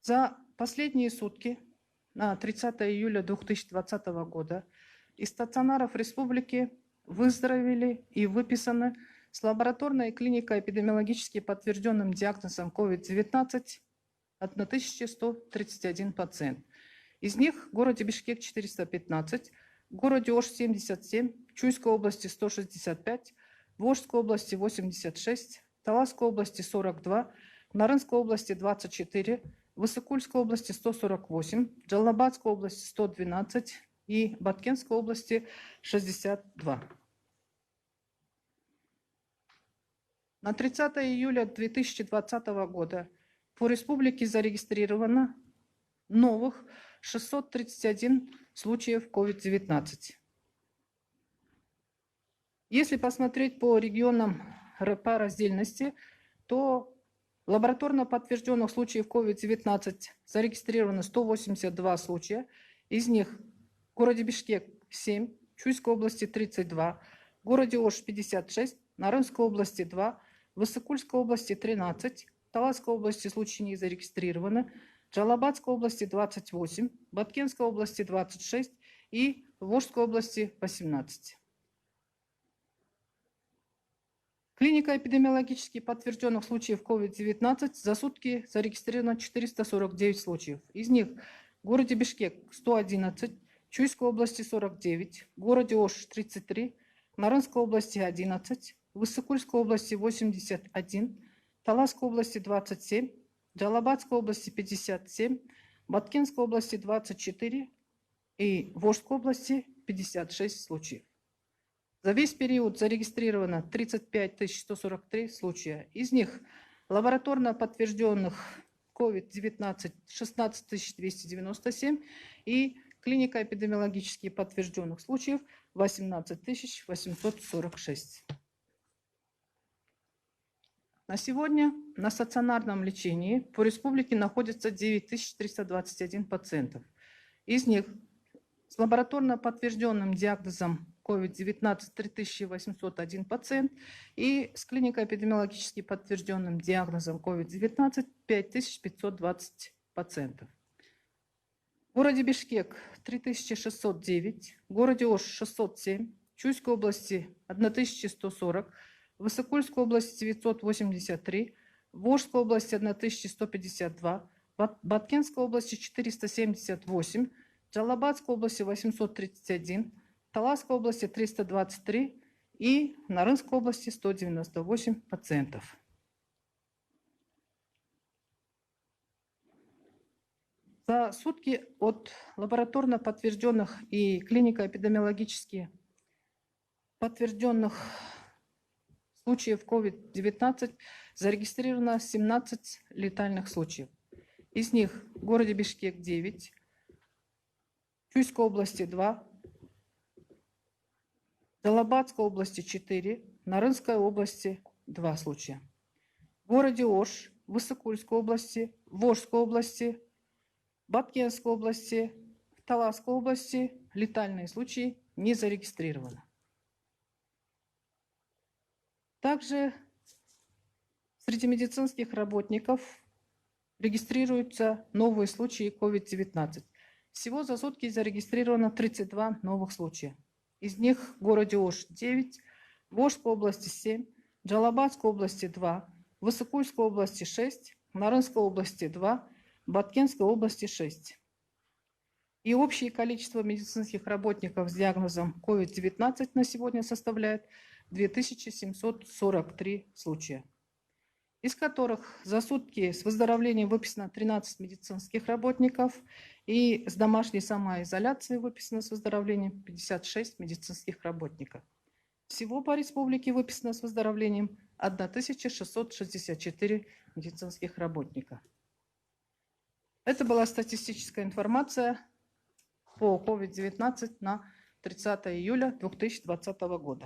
За последние сутки, на 30 июля 2020 года, из стационаров республики выздоровели и выписаны с лабораторной и клинико-эпидемиологически подтвержденным диагнозом COVID-19 1131 пациент. Из них в городе Бишкек 415, в городе Ош 77, в Чуйской области 165, в Волжской области 86, в Таласской области 42, в Нарынской области 24, в Иссыкульской области 148, в Джалабадской области 112 и в Баткенской области 62. На 30 июля 2020 года по республике зарегистрировано новых 631 случаев COVID-19. Если посмотреть по регионам по раздельности, то лабораторно подтвержденных случаев COVID-19 зарегистрировано 182 случая. Из них в городе Бишкек 7, в Чуйской области 32, в городе Ош 56, в Нарынской области 2, в Иссыкульской области 13, в Таласской области случаи не зарегистрированы, в Джалабадской области 28, в Баткенской области 26 и в Волжской области 18. Клиника эпидемиологически подтвержденных случаев COVID-19 за сутки зарегистрировано 449 случаев. Из них в городе Бишкек 111, в Чуйской области 49, в городе Ош 33, в Нарынской области 11, в Иссыкульской области 81, в Таласской области 27, в Джалабадской области 57, в Баткенской области 24 и в Волжской области 56 случаев. За весь период зарегистрировано 35 143 случая. Из них лабораторно подтвержденных COVID-19 16 297 и клинико-эпидемиологически подтвержденных случаев 18 846. На сегодня на стационарном лечении по республике находится 9321 пациентов. Из них с лабораторно подтвержденным диагнозом COVID-19 3801 пациент и с клинико-эпидемиологически подтвержденным диагнозом COVID-19 5520 пациентов. В городе Бишкек 3609, в городе Ош 607, в Чуйской области 1140, в Иссыкульской области 983, в Волжской области 1152, в Баткенской области 478, в Джалабадской области 831, в Таласской области 323 и в Нарынской области 198 пациентов. За сутки от лабораторно подтвержденных и клинико-эпидемиологически подтвержденных случаев COVID-19 зарегистрировано 17 летальных случаев. Из них в городе Бишкек 9, в Чуйской области 2, в Джалабадской области 4, в Нарынской области 2 случая. В городе Ош, в Иссыкульской области, в Волжской области, в Баткенской области, в Таласской области летальные случаи не зарегистрированы. Также среди медицинских работников регистрируются новые случаи COVID-19. Всего за сутки зарегистрировано 32 новых случая. Из них в городе Ош 9, в Волжской области 7, в Джалабадской области 2, в Иссыкульской области 6, в Нарынской области 2, в Баткенской области 6. И общее количество медицинских работников с диагнозом COVID-19 на сегодня составляет 2743 случая, из которых за сутки с выздоровлением выписано 13 медицинских работников и с домашней самоизоляцией выписано с выздоровлением 56 медицинских работников. Всего по республике выписано с выздоровлением 1664 медицинских работника. Это была статистическая информация по COVID-19 на 30 июля 2020 года.